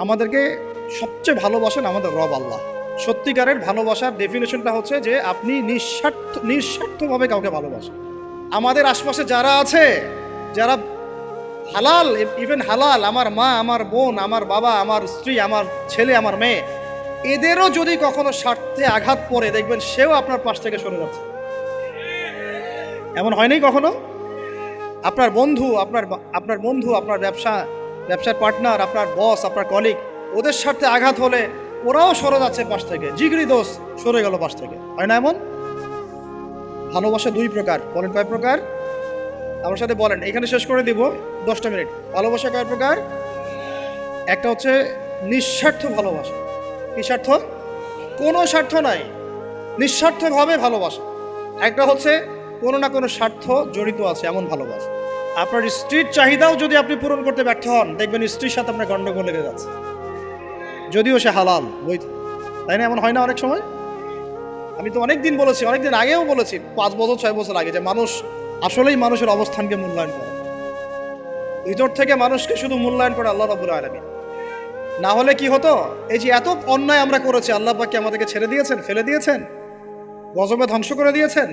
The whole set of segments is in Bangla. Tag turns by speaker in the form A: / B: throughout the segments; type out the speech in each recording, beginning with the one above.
A: আমাদেরকে সবচেয়ে ভালোবাসেন আমাদের রব আল্লাহ। সত্যিকারের ভালোবাসার ডেফিনেশনটা হচ্ছে যে আপনি নিঃস্বার্থভাবে কাউকে ভালোবাসেন। আমাদের আশপাশে যারা আছে, যারা হালাল, ইভেন হালাল, আমার মা, আমার বোন, আমার বাবা, আমার স্ত্রী, আমার ছেলে, আমার মেয়ে, এদেরও যদি কখনো স্বার্থে আঘাত পড়ে, দেখবেন সেও আপনার পাশ থেকে সরে যাচ্ছে। এমন হয়নি কখনো? আপনার বন্ধু, আপনার বন্ধু, আপনার ব্যবসার পার্টনার, আপনার বস, আপনার কলিগ, ওদের স্বার্থে আঘাত হলে ওরাও সরে যাচ্ছে পাশ থেকে, জিগরি দোষ সরে গেল পাশ থেকে, হয় না এমন? ভালোবাসা দুই প্রকার। বলেন কয় প্রকার? আমার সাথে বলেন, এখানে শেষ করে দিব 10টা মিনিট। ভালোবাসা কয় প্রকার? একটা হচ্ছে নিঃস্বার্থ ভালোবাসা। কি স্বার্থ? কোনো স্বার্থ নাই, নিঃস্বার্থভাবে ভালোবাসা। একটা হচ্ছে কোনো না কোনো স্বার্থ জড়িত আছে এমন ভালোবাসা। আপনার স্ত্রীর চাহিদাও যদি আপনি পূরণ করতে ব্যর্থ হন, দেখবেন স্ত্রীর সাথে আপনার গন্ডগোল লেগে যাচ্ছে, যদিও সে হালাল বৈধ। তাই না? এমন হয় না অনেক সময়? আমি তো অনেকদিন বলেছি, অনেকদিন আগেও বলেছি, 5 বছর 6 বছর আগে, যে মানুষ আসলেই মানুষের অবস্থানকে মূল্যায়ন করে। ভিতর থেকে মানুষকে শুধু মূল্যায়ন করে আল্লাহ রাব্বুল আলামিন। না হলে কি হতো? এই যে এত অন্যায় আমরা করেছি, আল্লাহ পাক কি আমাদেরকে ছেড়ে দিয়েছেন, ফেলে দিয়েছেন, গজবে ধ্বংস করে দিয়েছেন?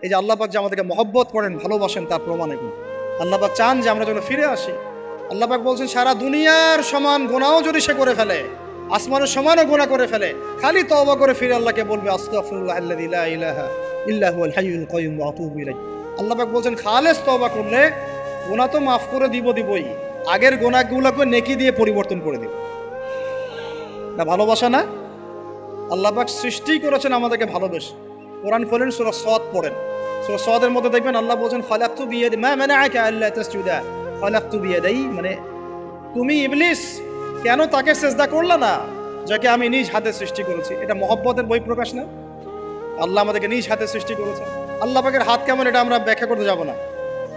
A: এই যে আল্লাহ পাক যে আমাদেরকে মহব্বত করেন, ভালোবাসেন, তার প্রমাণ এগুলো। আল্লাহ পাক চান যে আমরা যেন ফিরে আসি। আল্লাহ পাক বলছেন, সারা দুনিয়ার সমান গুনাহও যদি সে করে ফেলে, আসমানের সমানও গুনাহ করে ফেলে, খালি তওবা করে ফিরে আল্লাহকে বলবে, আস্তাগফিরুল্লাহাল্লাযী লা ইলাহা ইল্লা হুয়াল হাইয়ুল কাইয়্যুম ওয়া আতুবু ইলাইহি। আল্লাহ পাক বলছেন, খালেস তওবা করলে গুনাহ তো মাফ করে দিবই, আগের গুনাহগুলোকে নেকি দিয়ে পরিবর্তন করে দিব। না ভালোবাসা না? আল্লাহ পাক সৃষ্টি করেছেন আমাদেরকে ভালোবেসে। কোরআন খোলেন, সূরা সদ পড়েন। সূরা সদের মধ্যে দেখবেন আল্লাহ বলছেন, খালাকতু বিয়াদি মা মানাআকা আল্লা তাসজুদা খালাকতু বিয়াদাই, মানে তুমি ইবলিস কেন তাকে সিজদা করলা না যাকে আমি নিজ হাতে সৃষ্টি করেছি। এটা মহব্বতের বহিঃপ্রকাশ না? আল্লাহ আমাদেরকে নিজ হাতে সৃষ্টি করেছেন। আল্লাহ পাকের হাত কেমন এটা আমরা ব্যাখ্যা করতে যাব না।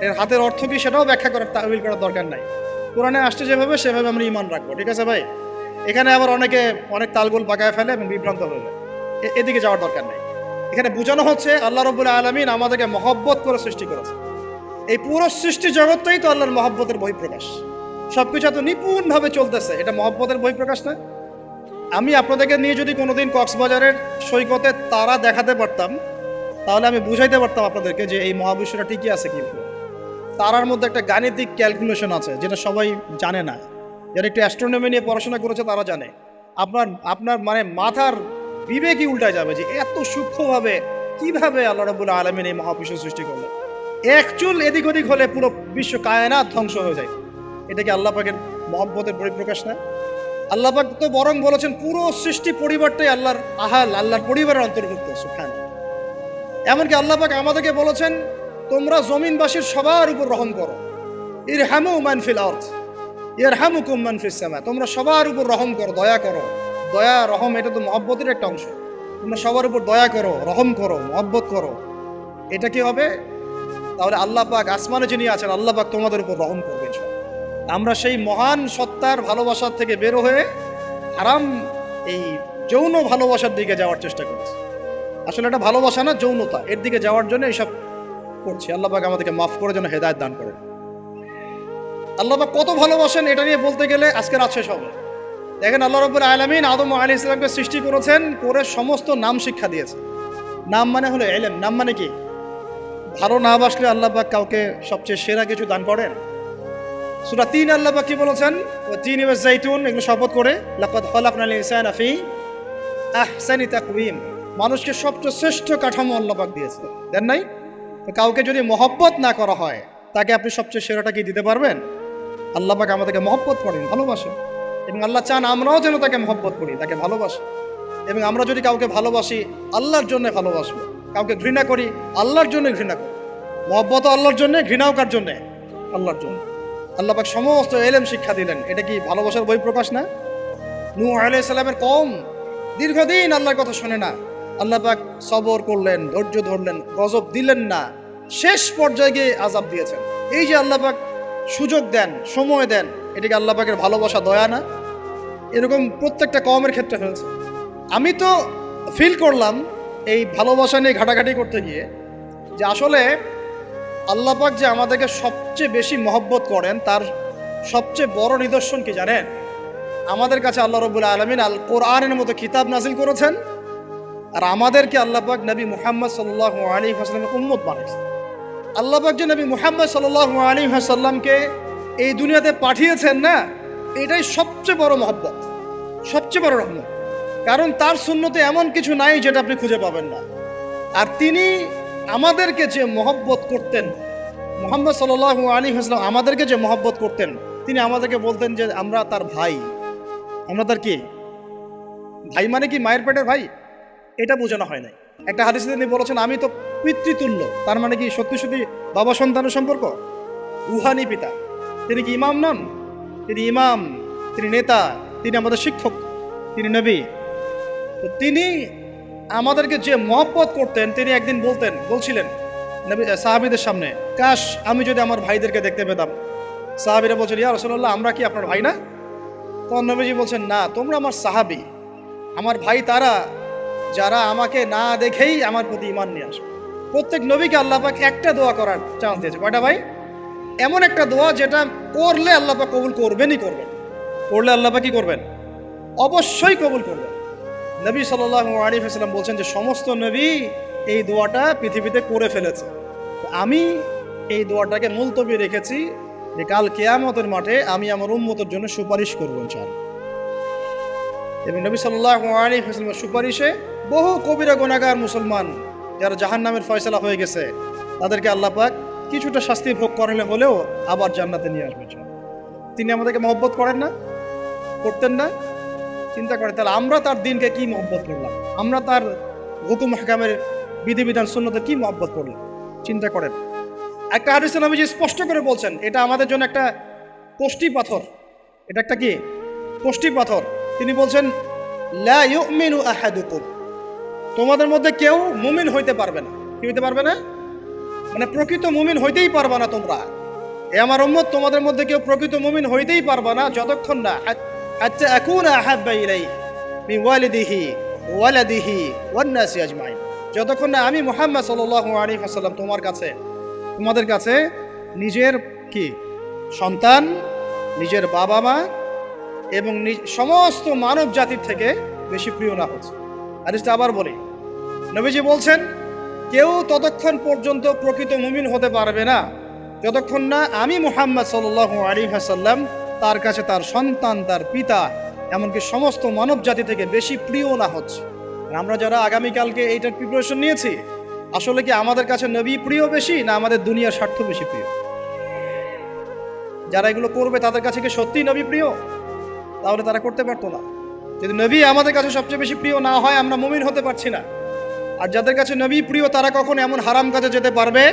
A: এর হাতের অর্থ কি সেটাও ব্যাখ্যা করার, তাওয়িল করার দরকার নাই। কোরআনে আসছে যেভাবে সেভাবে আমরা ঈমান রাখবো, ঠিক আছে ভাই? এখানে আবার অনেকে অনেক তালগোল পাকায় ফেলে এবং বিভ্রান্ত হয়ে যায়, এদিকে যাওয়ার দরকার নেই। এখানে বোঝানো হচ্ছে আল্লাহ রাব্বুল আলামিন আমাদেরকে মহব্বত করে সৃষ্টি করেছে। এই পুরো সৃষ্টি জগৎটাই তো আল্লাহর মহব্বতের বহিঃপ্রকাশ। সবকিছু এত নিপুণভাবে চলতেছে, এটা মহব্বতের বহিঃপ্রকাশ না? আমি আপনাদেরকে নিয়ে যদি কোনোদিন কক্সবাজারের সৈকতে তারা দেখাতে পারতাম, তাহলে আমি বুঝাইতে পারতাম আপনাদেরকে যে এই মহাবিশ্বটা ঠিকই আছে। কিন্তু তারার মধ্যে একটা গাণিতিক ক্যালকুলেশন আছে যেটা সবাই জানে না। যারা একটু অ্যাস্ট্রোনমি নিয়ে পড়াশোনা করেছে তারা জানে। আপনার মানে মাথার বিবেকই উল্টায় যাবে যে এত সূক্ষ্মভাবে কিভাবে আল্লাহ রাব্বুল আলামিন এই মহাবিশ্ব সৃষ্টি করলেন। এক চুল এদিক ওদিক হলে পুরো বিশ্ব কায়নাত ধ্বংস হয়ে যায়। এটা কি আল্লাহ পাকের মহব্বতের পরিপ্রকাশ না? আল্লাহ পাক তো বরং বলেছেন পুরো সৃষ্টি পরিবারটাই আল্লাহর আল্লাহর পরিবারের অন্তর্ভুক্ত। সুবহানাল্লাহ। এমনকি আল্লাহ পাক আমাদেরকে বলেছেন, তোমরা জমিনবাসীর সবার উপর রহম করো। ইরহামু মান ফিল আরদ ইয়ারহামুকুম মান ফিস সামা। তোমরা সবার উপর রহম করো, দয়া করো। দয়া রহম এটা তো মহব্বতের একটা অংশ। তোমরা সবার উপর দয়া করো, রহম করো, মহব্বত করো। এটা কি হবে? তাহলে আল্লাহ পাক আসমানে যিনি আছেন, আল্লাহ পাক তোমাদের উপর রহম করবেন। আমরা সেই মহান সত্তার ভালোবাসার থেকে বের হয়ে হারাম এই যৌন ভালোবাসার দিকে যাওয়ার চেষ্টা করছি। আসলে এটা ভালোবাসা না, যৌনতা, এর দিকে যাওয়ার জন্য এইসব করছি। আল্লাহ পাক আমাদেরকে মাফ করে যেন হেদায়েত দান করেন। আল্লাহ পাক কত ভালোবাসেন এটা নিয়ে বলতে গেলে আজকে রাত শেষ হবে। দেখেন, আল্লাহ রাব্বুল আলামিন আদম আলাইহিস সালামকে সৃষ্টি করেছেন, করে সমস্ত নাম শিক্ষা দিয়েছে। নাম মানে হলো ইলম। নাম মানে কি? ভালো না বাসলে আল্লাহ পাক কাউকে সবচেয়ে সেরা কিছু দান করেন। সূরা ৩ আল্লাহ পাক কি বলেছেন? তিন ওয়াজ জাইতুন, এগুলো শপথ করে, লাকাদ খালাকনাল ইনসানা ফি আহসানি তাকওয়িম। মানুষকে সবচেয়ে শ্রেষ্ঠ কাঠামো আল্লাহ পাক দিয়েছে, দেন নাই? তো কাউকে যদি মহব্বত না করা হয়, তাকে আপনি সবচেয়ে সেরাটা কি দিতে পারবেন? আল্লাহ পাক আমাদেরকে মহব্বত করেন, ভালোবাসেন, এবং আল্লাহ চান আমরাও যেন তাকে মহব্বত করি, তাকে ভালোবাসি। এবং আমরা যদি কাউকে ভালোবাসি, আল্লাহর জন্য ভালোবাসবো। কাউকে ঘৃণা করি, আল্লাহর জন্য ঘৃণা করি। মহব্বতও আল্লাহর জন্য, ঘৃণাও কার জন্য? আল্লাহর জন্য। আল্লাহ পাক সমস্ত ইলম শিক্ষা দিলেন। এটা কি ভালোবাসার বহিঃপ্রকাশ না? নূহ আলাইহিস সালামের কওম দীর্ঘদিন আল্লাহর কথা শুনে না, আল্লাহ পাক সবর করলেন, ধৈর্য ধরলেন, গজব দিলেন না, শেষ পর্যায়ে গিয়ে আযাব দিয়েছেন। এই যে আল্লাহ পাক সুযোগ দেন, সময় দেন, এটাকে আল্লাহ পাকের ভালোবাসা, দয়া না? এরকম প্রত্যেকটা কওমের ক্ষেত্রে হয়েছে। আমি তো ফিল করলাম এই ভালোবাসা নিয়ে ঘাটাঘাটি করতে গিয়ে যে আসলে আল্লাহ পাক যে আমাদেরকে সবচেয়ে বেশি মহব্বত করেন, তার সবচেয়ে বড় নিদর্শন কি জানেন? আমাদের কাছে আল্লাহ রাব্বুল আলামিন আল কোরআনের মতো কিতাব নাজিল করেছেন, আর আমাদেরকে আল্লাহ পাক নবী মুহাম্মদ সাল্লাল্লাহু আলাইহি ওয়াসাল্লামের উম্মত বানিয়েছেন। আল্লাহ পাক যে নবী মুহাম্মদ সাল্লাল্লাহু আলাইহি ওয়াসাল্লামকে এই দুনিয়াতে পাঠিয়েছেন না, এটাই সবচেয়ে বড় মহব্বত, সবচেয়ে বড় রহমত। কারণ তার সুন্নতে এমন কিছু নাই যেটা আপনি খুঁজে পাবেন না। আর তিনি আমাদেরকে যে মহব্বত করতেন, মুহাম্মদ সাল্লাল্লাহু আলাইহি ওয়াসাল্লাম আমাদেরকে যে মহব্বত করতেন, তিনি আমাদেরকে বলতেন যে আমরা তার ভাই। আমরা তার কি ভাই? মানে কি মায়ের পেটের ভাই? এটা বোঝানো হয় নাই। একটা হাদিসে তিনি বলেছেন আমি তো পিতৃতুল্য। তার মানে কি সত্যি সত্যি বাবা সন্তানের সম্পর্ক? রুহানি পিতা। তিনি কি ইমাম নন? তিনি ইমাম, তিনি নেতা, তিনি আমাদের শিক্ষক, তিনি নবী। তো তিনি আমাদেরকে যে মহব্বত করতেন, তিনি একদিন বলছিলেন নবী সাহাবীদের সামনে, কাশ আমি যদি আমার ভাইদেরকে দেখতে পেতাম। সাহাবীরা বলছেন, ইয়া রাসূলুল্লাহ আমরা কি আপনার ভাই না? তখন নবীজি বলছেন, না, তোমরা আমার সাহাবী। আমার ভাই তারা যারা আমাকে না দেখেই আমার প্রতি ঈমান নিয়ে আসবে। প্রত্যেক নবীকে আল্লাহ পাক একটা দোয়া করার চান্স দিয়েছে। কয়টা ভাই? এমন একটা দোয়া যেটা করলে আল্লাহ পাক কবুল করবেনই করবেন। করলে আল্লাহ পাক কি করবেন? অবশ্যই কবুল করবেন। নবী সাল্লাল্লাহু আলাইহি ওয়াসাল্লাম বলছেন যে সমস্ত নবী এই দোয়াটা পৃথিবীতে করে ফেলেছে, আমি এই দোয়াটাকে মুলতবি রেখেছি যে কাল কিয়ামতের মাঠে আমি আমার উম্মতের জন্য সুপারিশ করবো ইনশাআল্লাহ। এবং নবী সাল্লাল্লাহু আলাইহি ওয়াসাল্লামের সুপারিশে বহু কবিরা গুনাহগার মুসলমান যারা জাহান্নামের ফয়সালা হয়ে গেছে, তাদেরকে আল্লাহ পাক কিছুটা শাস্তি ভোগ করালে হলেও আবার জান্নাতে নিয়ে আসবে। তিনি আমাদেরকে মহব্বত করেন না? করতেন না? চিন্তা করেন তাহলে আমরা তার দিনকে কি মহব্বত করলাম, আমরা তার হুকুম হাকামের বিধিবিধান সুন্নতে কি মহব্বত করলাম, চিন্তা করেন। একটা হাদিসে নবীজি স্পষ্ট করে বলছেন এটা আমাদের জন্য একটা কষ্টি পাথর। এটা একটা কি কষ্টি পাথর। তিনি বলছেন লা ইউমিনু আহাদুকুম, তোমাদের মধ্যে কেউ মুমিন হইতে পারবে না। কি হইতে পারবে না? মানে প্রকৃত মুমিন হইতেই পারবে না তোমরা। এ আমার উম্মত, তোমাদের মধ্যে কেউ প্রকৃত মুমিন হইতেই পারবে না যতক্ষণ না হাত্তা আকুনা আহাব্বা ইলাইহি মিন ওয়ালিদিহি ওয়ালাদিহি ওয়ান নাসি আজমাইন, যতক্ষণ না আমি মুহাম্মদ সাল্লাল্লাহু আলাইহি ওয়াসাল্লাম তোমাদের কাছে নিজের কি সন্তান, নিজের বাবা মা এবং সমস্ত মানব জাতির থেকে বেশি প্রিয় না হচ্ছে। হাদিসটা আবার বলি, নবীজি বলছেন কেউ ততক্ষণ পর্যন্ত প্রকৃত মুমিন হতে পারবে না যতক্ষণ না আমি মুহাম্মদ সাল্লাল্লাহু আলাইহি ওয়াসাল্লাম তার কাছে তার সন্তান, তার পিতা, এমনকি সমস্ত মানব জাতি থেকে বেশি প্রিয় না হচ্ছে। আমরা যারা আগামীকালকে এইটার প্রিপারেশন নিয়েছি, আসলে কি আমাদের কাছে নবী প্রিয় বেশি না আমাদের দুনিয়ার স্বার্থ বেশি প্রিয়? যারা এগুলো করবে তাদের কাছে কি সত্যিই নবী প্রিয়? তাহলে তারা করতে পারতো না। যদি নবী আমাদের কাছে সবচেয়ে বেশি প্রিয় না হয়, আমরা মুমিন হতে পারছি না। আর যাদের কাছে নবী প্রিয় তারা কখনো এমন হারাম কাজে যেতে পারবে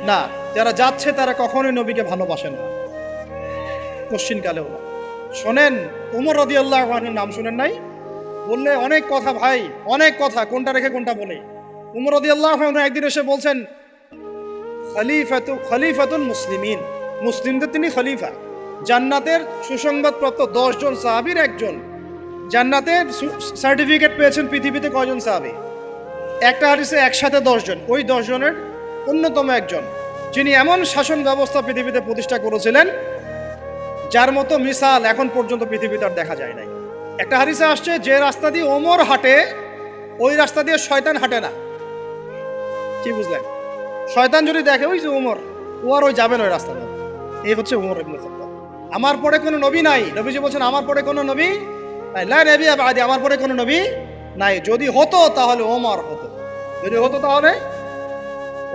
A: না। যারা যাচ্ছে তারা কখনোই নবীকে ভালোবাসেন না, কোশ্চিনকালেও না। শোনেন, ওমর রাদিয়াল্লাহু আনহুর নাম শুনেন নাই? বললে অনেক কথা ভাই, অনেক কথা, কোনটা রেখে কোনটা বলে। ওমর রাদিয়াল্লাহু আনহু একদিন এসে বলছেন খলিফাতুল মুসলিমিন, মুসলিমদের তিনি খলিফা। জান্নাতের সুসংবাদপ্রাপ্ত 10 জন সাহাবীর একজন। জান্নাতের সার্টিফিকেট পেয়েছেন পৃথিবীতে কয়জন সাহাবী? একটা হাদিসে একসাথে 10 জন। ওই 10 জনের অন্যতম একজন, যিনি এমন শাসন ব্যবস্থা পৃথিবীতে প্রতিষ্ঠা করেছিলেন যার মতো মিসাল এখন পর্যন্ত পৃথিবীতে আর দেখা যায় নাই। একটা হাদিসে আসছে যে রাস্তা দিয়ে ওমর হাঁটে ওই রাস্তা দিয়ে শয়তান হাঁটে না। কি বুঝলেন? শয়তান যদি দেখে ওই যে ওমর, ও আর ওই যাবেন ওই রাস্তা দিয়ে। এই হচ্ছে ওমর ইবনে খাত্তাব। আমার পরে কোনো নবী নাই। নবীজি বলছেন আমার পরে কোনো নবী নাই, লা নবিয়্যা বা'দি, আমার পরে কোনো নবী নাই। যদি হতো তাহলে ওমর হতো, যদি হতো তাহলে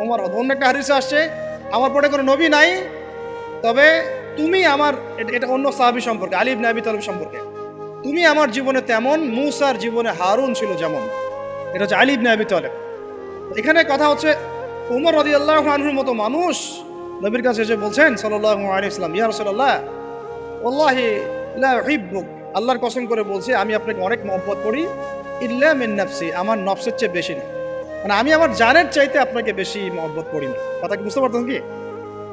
A: ওমর হতো। অন্য একটা হাদিসে আসছে আমার পরে কোনো নবী নাই, তবে তুমি আমার, এটা অন্য সাহাবী সম্পর্কে, আলী ইবনে আবি তালিব সম্পর্কে, তুমি আমার জীবনে তেমন মূসার জীবনে হারুন ছিল যেমন। এটা হচ্ছে আলী ইবনে আবি তালিব। এখানে কথা হচ্ছে ওমর রাদিয়াল্লাহু আনহুর মতো মানুষ নবীর কাছে এসে বলছেন সাল্লাল্লাহু আলাইহি ওয়াসাল্লাম, ইয়া রাসূলুল্লাহ ওয়াল্লাহি লা উহিব্বুক, আল্লাহর কসম করে বলছি আমি আপনাকে অনেক মহব্বত করি, ইল্লা মিন নাফসি, আমার নফসের চেয়ে বেশি না। মানে আমি আমার জানের চাইতে আপনাকে বেশি মহব্বত করি না। কথা কি বুঝতে পারতেন কি?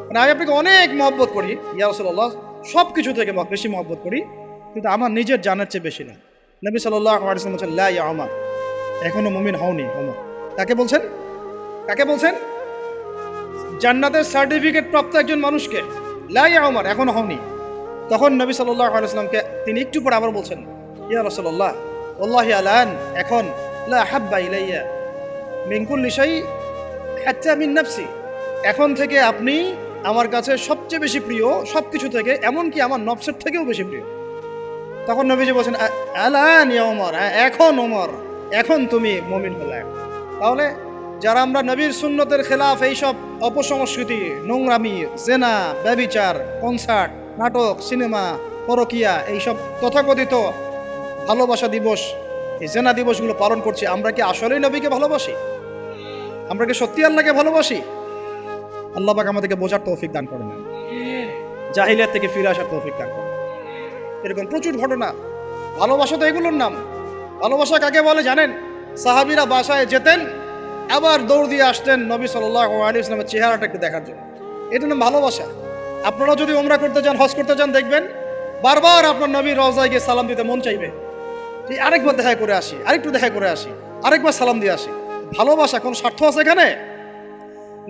A: মানে আমি আপনাকে অনেক মহব্বত করি ইয়া রাসূলুল্লাহ, সব কিছু থেকে বেশি মহব্বত করি, কিন্তু আমার নিজের জানের চেয়ে বেশি না। নবী সাল্লাল্লাহু আলাইহি ওয়াসাল্লাম বলেন, লা ইয়া ওমর, এখনো মুমিন হওনি ওমর। কাকে বলছেন? কাকে বলছেন? জান্নাতের সার্টিফিকেট প্রাপ্ত একজন মানুষকে। লা ইয়া ওমর, এখনো হওনি। তখন নবী সাল্লাল্লাহু আলাইহি ওয়াসাল্লামকে তিনি একটু পরে আবার বলছেন, ইয়া রাসূলুল্লাহ ওয়াল্লাহি আলান, এখন লা হাব্বা ইলাইয়া মিন কুল্লি শাই হাত্তা মিন নাফসি, এখন থেকে আপনি আমার কাছে সবচেয়ে বেশি প্রিয় সব কিছু থেকে, এমনকি আমার নফসের থেকেও বেশি প্রিয়। তখন নবীজি বলছেন, আলান ইয়া ওমর, এখন ওমর, এখন তুমি মুমিন হলে। তাহলে যারা আমরা নবীর সুন্নতের খেলাফ এইসব অপসংস্কৃতি, নোংরামি, জেনা, ব্যভিচার, কনসার্ট, নাটক, সিনেমা, পরকিয়া, এইসব তথাকথিত ভালোবাসা দিবস, এই জেনা দিবসগুলো পালন করছি, আমরা কি আসলেই নবীকে ভালোবাসি? আমরা কি সত্যি আল্লাহকে ভালোবাসি? আল্লাহ পাক আমাদেরকে বোঝার তৌফিক দান করেন, জাহিলিয়াত থেকে ফিরে আসার তৌফিক দান করেন। এরকম প্রচুর ঘটনা। ভালোবাসা তো এগুলোর নাম। ভালোবাসা কাকে বলে জানেন? সাহাবীরা বাসায় যেতেন, আবার দৌড় দিয়ে আসতেন নবী সাল্লাল্লাহু আলাইহি ওয়াসাল্লামের চেহারাটা একটু দেখার জন্য। এটা নাম ভালোবাসা। আপনারা যদি উমরা করতে যান, হজ করতে যান, দেখবেন বারবার আপনার নবীর রওজায় গিয়ে সালাম দিতে মন চাইবে, আরেকবার দেখা করে আসি, আরেকটু দেখা করে আসি, আরেকবার সালাম দিয়ে আসি। ভালোবাসা, কোন স্বার্থ আছে এখানে?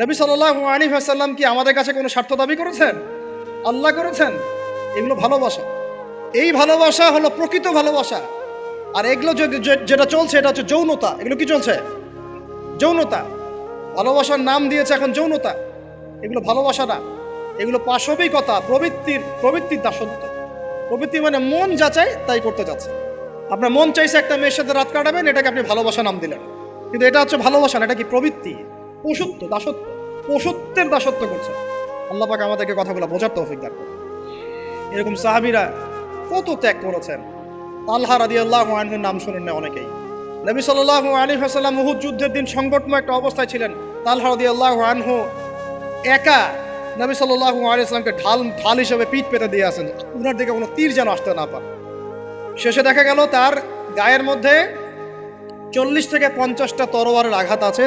A: নবী সাল্লাল্লাহু আলাইহি ওয়াসাল্লাম কি আমাদের কাছে কোনো স্বার্থ দাবি করেছেন? আল্লাহ করেছেন। এগুলো ভালোবাসা। এই ভালোবাসা হলো প্রকৃত ভালোবাসা। আর এগুলো যেটা চলছে এটা হচ্ছে যৌনতা। এগুলো কি চলছে? যৌনতা। ভালোবাসার নাম দিয়েছে এখন যৌনতা। এগুলো ভালোবাসা না, এগুলো পাশবিকতা, প্রবৃত্তির দাসত্ব। প্রবৃত্তি মানে মন যা চায় তাই করতে যাচ্ছে। আপনার মন চাইছে একটা মেয়ের সাথে রাত কাটাবেন, এটাকে আপনি ভালোবাসা নাম দিলেন, কিন্তু এটা হচ্ছে ভালোবাসা না, এটা কি প্রবৃত্তি, পশুত্ব, দাসত্ব, পশুত্বের দাসত্ব করছে। আল্লাহ পাক আমাদেরকে কথাগুলো বোঝার তৌফিক দান করুন। এরকম সাহাবীরা কত ত্যাগ করেছেন। তালহা রাদিয়াল্লাহু আনহুর নাম শুনেন না অনেকেই। নবী সাল্লাল্লাহু আলাইহি ওয়াসাল্লাম উহুদ যুদ্ধের দিন সংকটময় একটা অবস্থায় ছিলেন। তালহা রাদিয়াল্লাহু আনহু একা নবী সাল্লাল্লাহু আলাইহি ওয়াসাল্লামকে ঢাল হিসেবে পিঠ পেতে দিয়ে আসেন, উনার দিকে কোনো তীর যেন আসতে না পারে। শেষে দেখা গেল তার গায়ের মধ্যে 40 থেকে 50টা তরোয়ারের আঘাত আছে,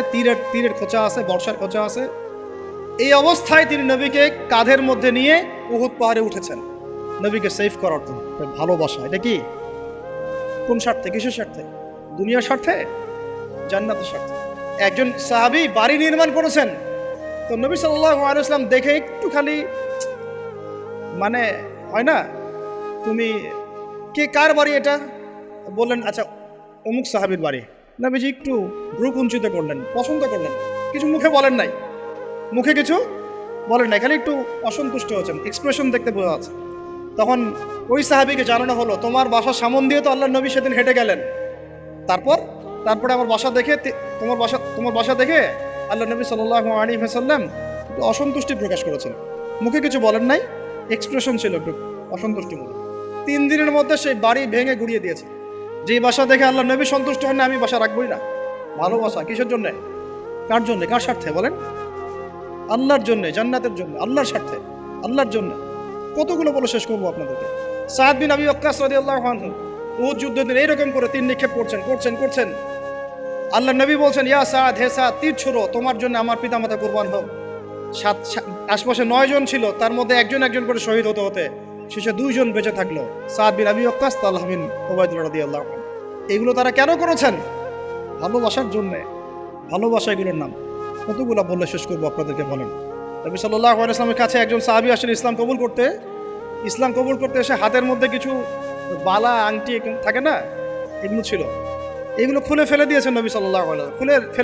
A: তীরের খোঁচা আছে, বর্ষার খোঁচা আছে। এই অবস্থায় তিনি নবীকে কাঁধের মধ্যে নিয়ে উহুদ পাহাড়ে উঠেছেন নবীকে সেভ করার জন্য। ভালোবাসা এটা কি? কোন স্বার্থে? কিসের স্বার্থে? দুনিয়ার স্বার্থে? জান্নাতের স্বার্থে। একজন সাহাবী বাড়ি নির্মাণ করেছেন, তো নবী সাল্লাল্লাহু আলাইহি ওয়াসাল্লাম দেখে একটু খালি মানে হয় না, তুমি কে, কার বাড়ি এটা? বললেন আচ্ছা অমুক সাহাবীর বাড়ি। নবীজি একটু ভ্রু কুঞ্চিত করলেন, পছন্দ করলেন, কিছু মুখে বলেন নাই, মুখে কিছু বলেন নাই, খালি একটু অসন্তুষ্ট হয়েছেন, এক্সপ্রেশন দেখতে বোঝা যাচ্ছে। তখন ওই সাহাবীকে জানানো হলো, তোমার বাসার সামন দিয়ে তো আল্লাহর নবী সেদিন হেঁটে গেলেন, তারপরে আমার বাসা দেখে, তোমার বাসা দেখে আল্লাহ নবী সাল্লাল্লাহু আলাইহি ওয়াসাল্লাম একটু অসন্তুষ্টি প্রকাশ করেছেন, মুখে কিছু বলেন নাই, এক্সপ্রেশন ছিল একটু অসন্তুষ্টিমূলক। 3 দিনের মধ্যে সেই বাড়ি ভেঙে গুড়িয়ে দিয়েছে। যে বাসা দেখে আল্লাহ নবী সন্তুষ্ট হন না, আমি বাসা রাখবই না। ভালোবাসা কিসের জন্য? কার জন্য? কার স্বার্থে বলেন? আল্লাহর জন্য, জান্নাতের জন্য, আল্লাহর স্বার্থে, আল্লাহর জন্য। কতগুলো বলে শেষ করবো আপনাদেরকে। সাদ বিন আবি ওয়াক্কাস রাদিয়াল্লাহু আনহু উহুদ যুদ্ধের দিন এইরকম করে তীর নিক্ষেপ করছেন। আল্লাহ নবী বলছেন, ইয়া সাদ, হে সাদ, তীর ছুড়ো, তোমার জন্য আমার পিতামাতা কুরবান হোক। আশপাশে 9 জন ছিল, তার মধ্যে একজন করে শহীদ হতে শেষে 2 জন বেঁচে থাকলো, সাদ বিন আবি ওয়াক্কাস, তালহা বিন উবাইদুল্লাহ রাদিয়াল্লাহু আনহু। এগুলো তারা কেন করেছেন? ভালোবাসার জন্য। ভালোবাসা এগুলোর নাম। কতগুলো বললে শেষ করবো আপনাদেরকে বলেন। নবী সাল্লাল্লাহু আলাইহি ওয়াসাল্লামের কাছে একজন সাহাবী আসেন ইসলাম কবুল করতে এসে হাতের মধ্যে কিছু বালা, আংটি থাকে না, এগুলো ছিল, এগুলো খুলে ফেলে দিয়েছেন নবী সাল্লাল্লাহু আলাইহি ওয়াসাল্লাম, খুলে ফেলে